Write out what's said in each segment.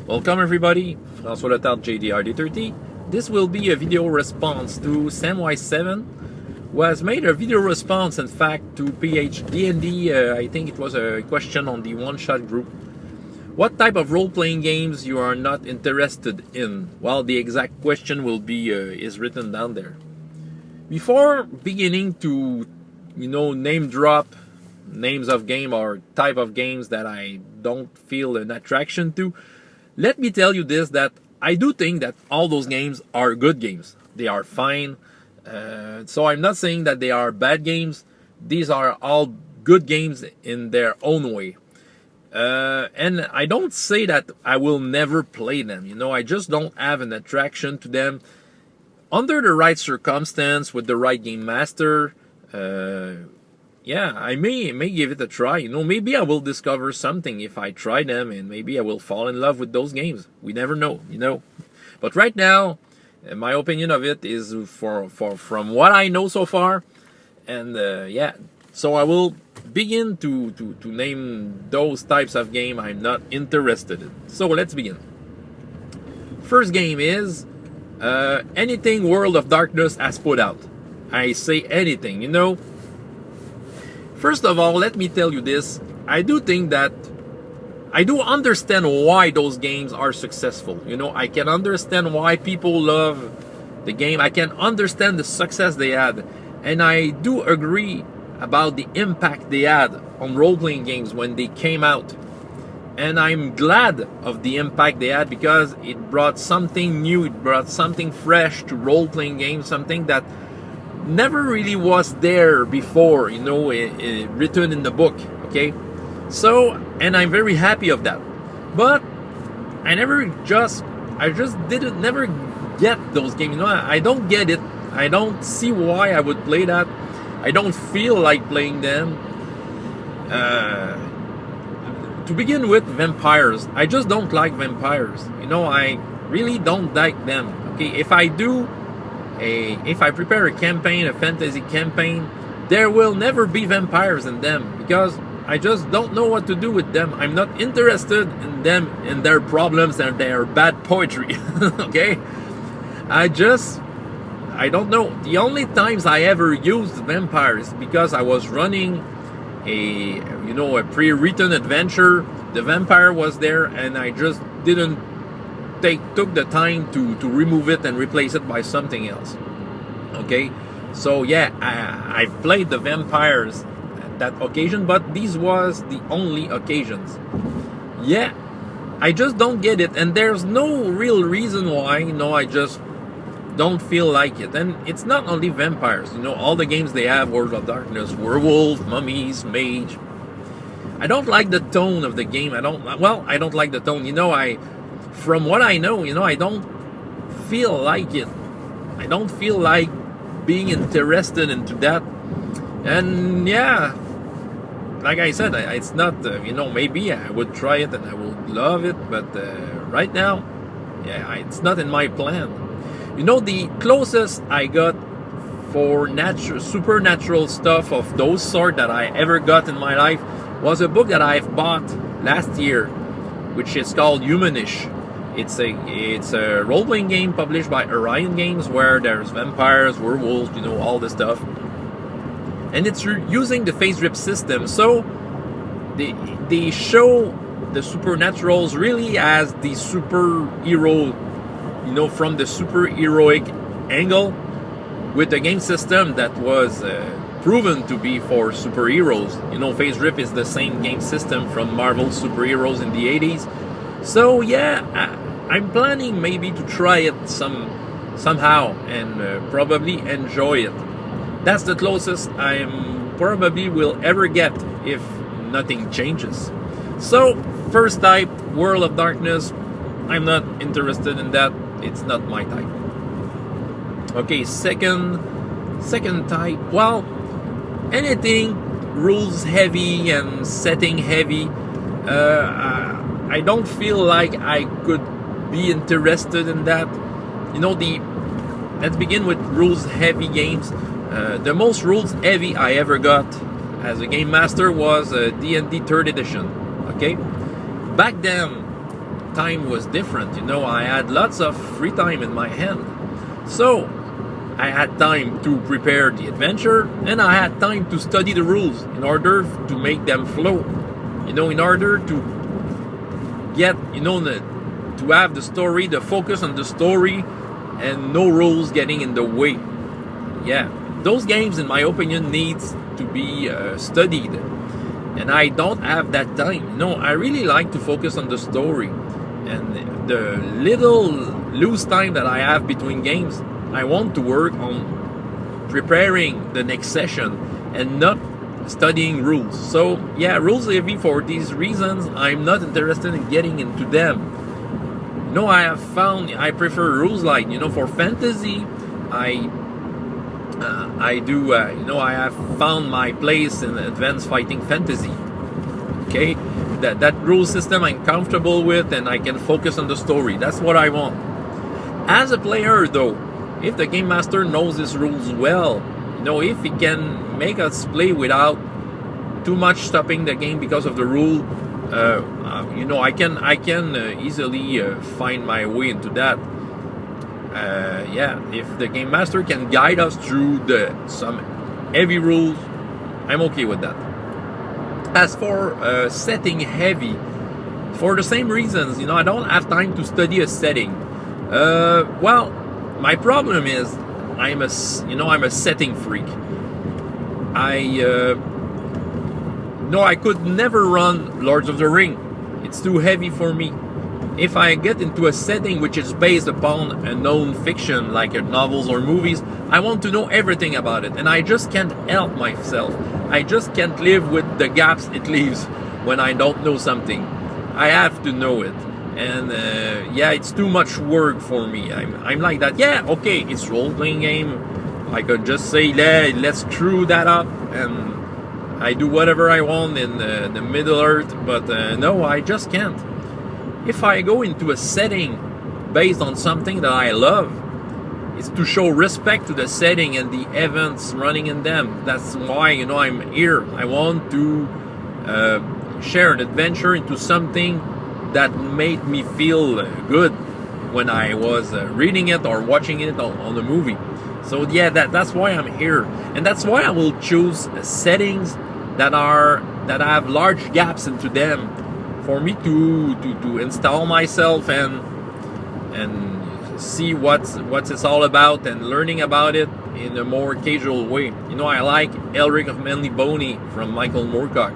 Welcome everybody, François Letard, D30. This will be a video response to Samwise 7, who has made a video response in fact to D&D. I think it was a question on the one-shot group. What type of role-playing games you are not interested in? Well, the exact question will be is written down there. Before beginning to, name drop names of game or type of games that I don't feel an attraction to, let me tell you this, that I do think that all those games are good games. They are fine. So I'm not saying that they are bad games. These are all good games in their own way. And I don't say that I will never play them. I just don't have an attraction to them. Under the right circumstance, with the right game master, I may give it a try. Maybe I will discover something if I try them, and maybe I will fall in love with those games. We never know, But right now, my opinion of it is from what I know so far, and so I will begin to name those types of game I'm not interested in. So let's begin. First game is anything World of Darkness has put out. I say anything, First of all, let me tell you this. I do think that I do understand why those games are successful. I can understand why people love the game. I can understand the success they had. And I do agree about the impact they had on role-playing games when they came out. And I'm glad of the impact they had because it brought something new. It brought something fresh to role-playing games, something that never really was there before, written in the book, okay? So, and I'm very happy of that. But I just didn't never get those games. I don't get it. I don't see why I would play that. I don't feel like playing them. To begin with, vampires. I just don't like vampires. I really don't like them. Okay, if I prepare a campaign, a fantasy campaign, there will never be vampires in them because I just don't know what to do with them. I'm not interested in them, in their problems and their bad poetry. Okay? I don't know. The only times I ever used vampires because I was running a pre-written adventure. The vampire was there and I just didn't took the time to remove it and replace it by something else. Okay, so I've played the vampires at that occasion, but these was the only occasions. I just don't get it, and there's no real reason why. I just don't feel like it. And it's not only vampires. All the games they have: World of Darkness, Werewolf, Mummies, Mage. I don't like the tone of the game. I don't like the tone. From what I know, I don't feel like it. I don't feel like being interested into that. And like I said, it's not, maybe I would try it and I would love it, but right now, it's not in my plan. The closest I got for supernatural stuff of those sort that I ever got in my life was a book that I've bought last year, which is called Humanish. It's a role-playing game published by Orion Games where there's vampires, werewolves, all this stuff. And it's using the phase rip system. So they show the supernaturals really as the superhero, from the superheroic angle, with a game system that was proven to be for superheroes. Phase rip is the same game system from Marvel's superheroes in the 80s. So I'm planning maybe to try it somehow and probably enjoy it. That's the closest I probably will ever get if nothing changes. So first type, World of Darkness. I'm not interested in that. It's not my type. Okay, second type. Well, anything rules heavy and setting heavy. I don't feel like I could be interested in that. Let's begin with rules heavy games. The most rules heavy I ever got as a game master was D&D 3rd edition. Okay, back then time was different. I had lots of free time in my hand. So I had time to prepare the adventure, and I had time to study the rules in order to make them flow. In order to get, to have the story, the focus on the story, and no rules getting in the way. Yeah, those games, in my opinion, needs to be studied, and I don't have that time. I really like to focus on the story, and the little loose time that I have between games, I want to work on preparing the next session and not studying rules. So yeah, rules heavy for these reasons. I'm not interested in getting into them. I have found I prefer rules light. For fantasy, I do. I have found my place in advanced fighting fantasy. Okay, that rule system I'm comfortable with, and I can focus on the story. That's what I want. As a player, though, if the game master knows his rules well, if he can make us play without too much stopping the game because of the rule, I can easily find my way into that. If the game master can guide us through some heavy rules, I'm okay with that. As for setting heavy, for the same reasons, I don't have time to study a setting. My problem is I'm a setting freak. I could never run Lords of the Ring. It's too heavy for me. If I get into a setting which is based upon a known fiction, like novels or movies, I want to know everything about it, and I just can't help myself. I just can't live with the gaps it leaves when I don't know something. I have to know it. And it's too much work for me. I'm like that. Yeah, okay, it's role-playing game. I could just say, let's screw that up, and I do whatever I want in the Middle Earth. But no, I just can't. If I go into a setting based on something that I love, it's to show respect to the setting and the events running in them. That's why I'm here. I want to share an adventure into something that made me feel good when I was reading it or watching it on the movie. So yeah, that's why I'm here, and that's why I will choose settings that have large gaps into them for me to install myself and see what it's all about and learning about it in a more casual way. I like Elric of Manly Boney from Michael Moorcock.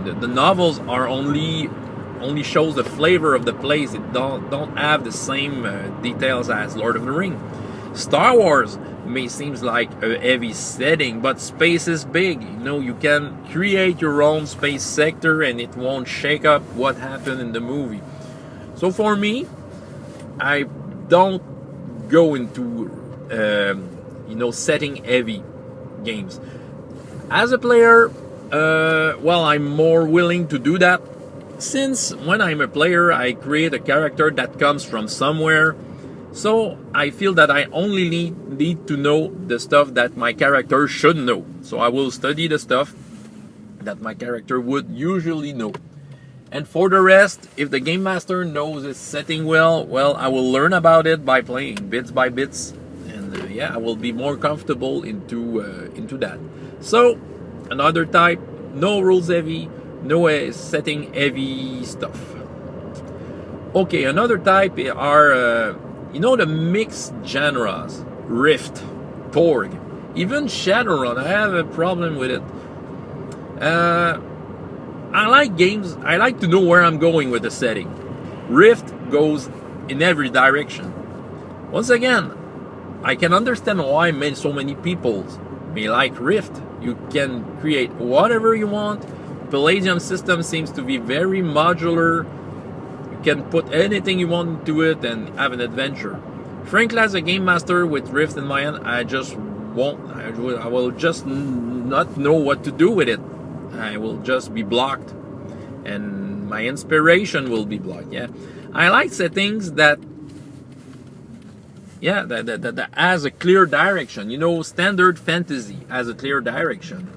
The novels are only shows the flavor of the place. It don't have the same details as Lord of the Ring. Star Wars may seems like a heavy setting, but space is big. You can create your own space sector, and it won't shake up what happened in the movie. So for me, I don't go into setting heavy games. As a player, I'm more willing to do that, since when I'm a player, I create a character that comes from somewhere. So I feel that I only need to know the stuff that my character should know. So I will study the stuff that my character would usually know. And for the rest, if the game master knows his setting well, I will learn about it by playing bits by bits, and I will be more comfortable into that. So another type, no rules heavy, no setting heavy stuff. Okay, another type are the mixed genres, Rift, Torg, even Shadowrun. I have a problem with it. I like games. I like to know where I'm going with the setting. Rift goes in every direction. Once again, I can understand why so many people may like Rift. You can create whatever you want. Palladium system seems to be very modular. You can put anything you want into it and have an adventure. Frankly, as a game master with Rift in my hand, I will just not know what to do with it. I will just be blocked, and my inspiration will be blocked. I like settings that has a clear direction. Standard fantasy has a clear direction.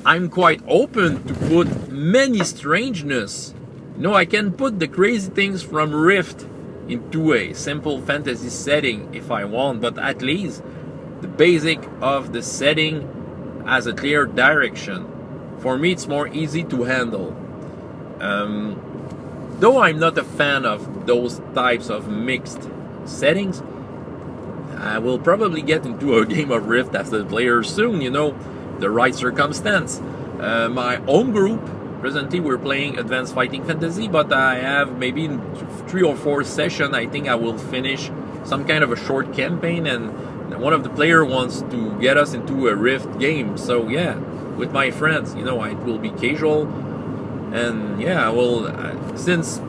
I'm quite open to put many strangeness You know, I can put the crazy things from Rift into a simple fantasy setting if I want, but at least the basic of the setting has a clear direction. For me, it's more easy to handle. Though I'm not a fan of those types of mixed settings, I will probably get into a game of Rift as a player soon, you know, the right circumstance. My home group, presently we're playing Advanced Fighting Fantasy, but I have maybe in 3 or 4 sessions, I think I will finish some kind of a short campaign, and one of the player wants to get us into a Rift game. So yeah, with my friends, you know, it will be casual, and yeah, I will, since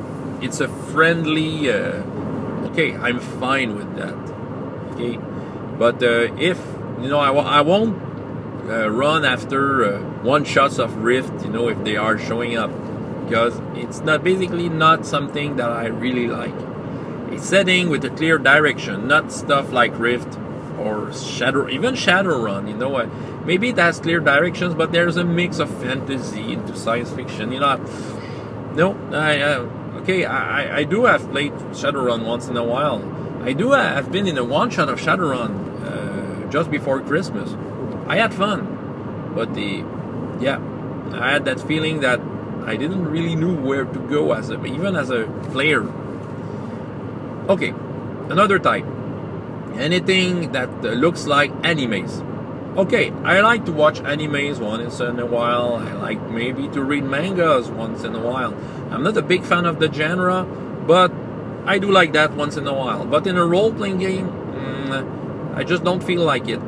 it's a friendly, okay, I'm fine with that. Okay, but if you know, I won't run after one shots of Rift, you know, if they are showing up, because it's not basically not something that I really like. A setting with a clear direction, not stuff like Rift or even Shadowrun. You know, maybe it has clear directions, but there's a mix of fantasy into science fiction. You know, no, I do have played Shadowrun once in a while. I do have been in a one shot of Shadowrun just before Christmas. I had fun, but I had that feeling that I didn't really know where to go even as a player. Okay, another type. Anything that looks like animes. Okay, I like to watch animes once in a while. I like maybe to read mangas once in a while. I'm not a big fan of the genre, but I do like that once in a while. But in a role-playing game, I just don't feel like it.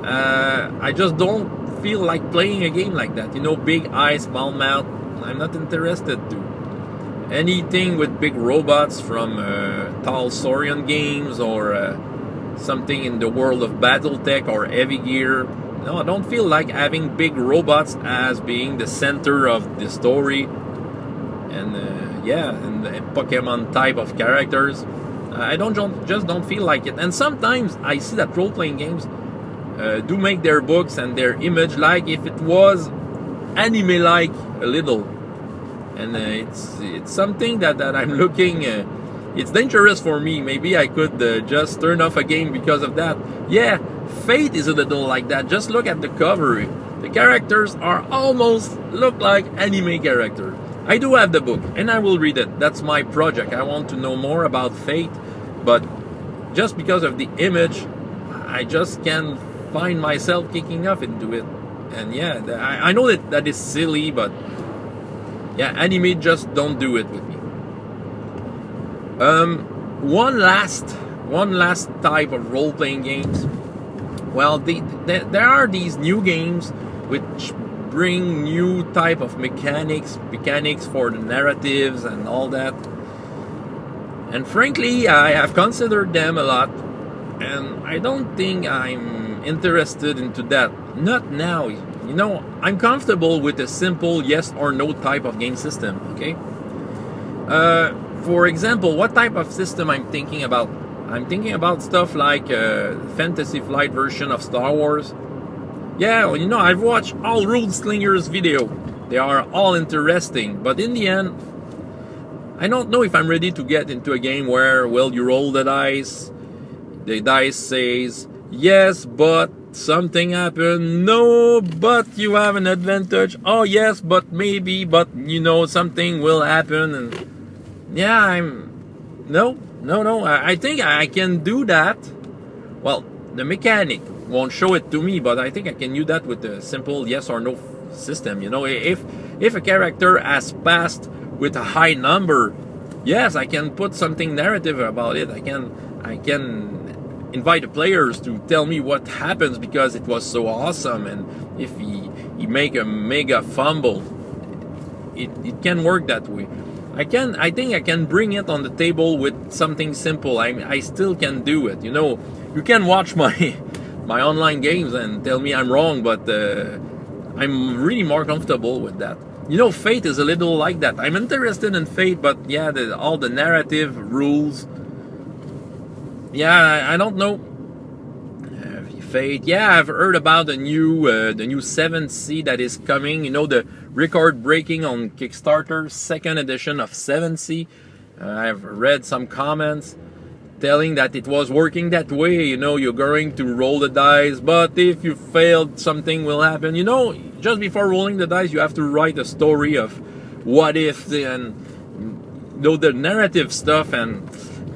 I just don't feel like playing a game like that. You know, big eyes, small mouth. I'm not interested to. Anything with big robots from Tal Saurian games or something in the world of Battletech or Heavy Gear. No, I don't feel like having big robots as being the center of the story. And and Pokemon type of characters. I just don't feel like it. And sometimes I see that role-playing games do make their books and their image like if it was anime-like a little. And it's something that I'm looking. It's dangerous for me. Maybe I could just turn off a game because of that. Yeah, Fate is a little like that. Just look at the cover. The characters are almost look like anime characters. I do have the book, and I will read it. That's my project. I want to know more about Fate, but just because of the image, I just can't find myself kicking off into it. And yeah, I know that is silly, but yeah, anime just don't do it with me. One last type of role-playing games. Well, there are these new games which bring new type of mechanics for the narratives and all that. And frankly, I have considered them a lot, and I don't think I'm interested into that. Not now. You know, I'm comfortable with a simple yes or no type of game system, okay? For example, what type of system I'm thinking about? I'm thinking about stuff like Fantasy Flight version of Star Wars. Yeah, well, you know, I've watched all Rule Slingers video. They are all interesting, but in the end, I don't know if I'm ready to get into a game where, well, you roll the dice says, yes, but something happened. No, but you have an advantage. Oh, yes, but maybe, but you know, something will happen. And yeah, no. I think I can do that. Well, the mechanic won't show it to me, but I think I can do that with a simple yes or no system. You know, if a character has passed with a high number, yes, I can put something narrative about it. I can invite the players to tell me what happens because it was so awesome, and if he make a mega fumble, it can work that way. I think I can bring it on the table with something simple. I still can do it. You know, you can watch my online games and tell me I'm wrong, but I'm really more comfortable with that. You know, Fate is a little like that. I'm interested in Fate, but yeah, all the narrative rules. Yeah, I don't know. Fate. Yeah, I've heard about the new 7C that is coming. You know, the record breaking on Kickstarter, second edition of 7C. I've read some comments telling that it was working that way. You know, you're going to roll the dice, but if you failed, something will happen. You know, just before rolling the dice, you have to write a story of what if and the narrative stuff. And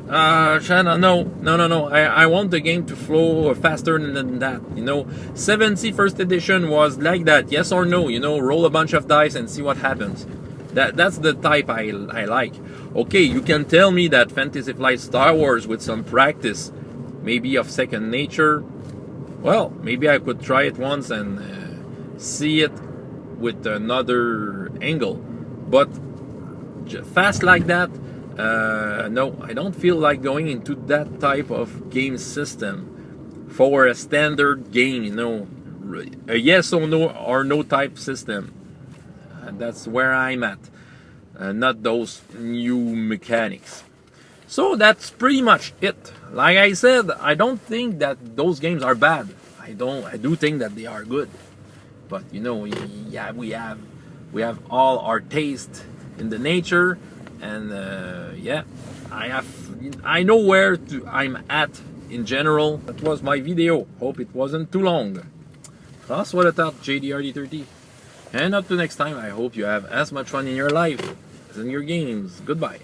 no. I want the game to flow faster than that. You know, 7C first edition was like that. Yes or no? You know, roll a bunch of dice and see what happens. That's the type I like. Okay, you can tell me that Fantasy Flight Star Wars with some practice, maybe of second nature. Well, maybe I could try it once and see it with another angle. But fast like that, no, I don't feel like going into that type of game system for a standard game. You know, a yes or no type system. And that's where I'm at. Not those new mechanics. So that's pretty much it. Like I said, I don't think that those games are bad. I do think that they are good. But you know, yeah, we have all our taste in the nature, and yeah, I know where I'm at in general. That was my video. Hope it wasn't too long. François Le Tart, D30. And up to next time, I hope you have as much fun in your life as in your games. Goodbye.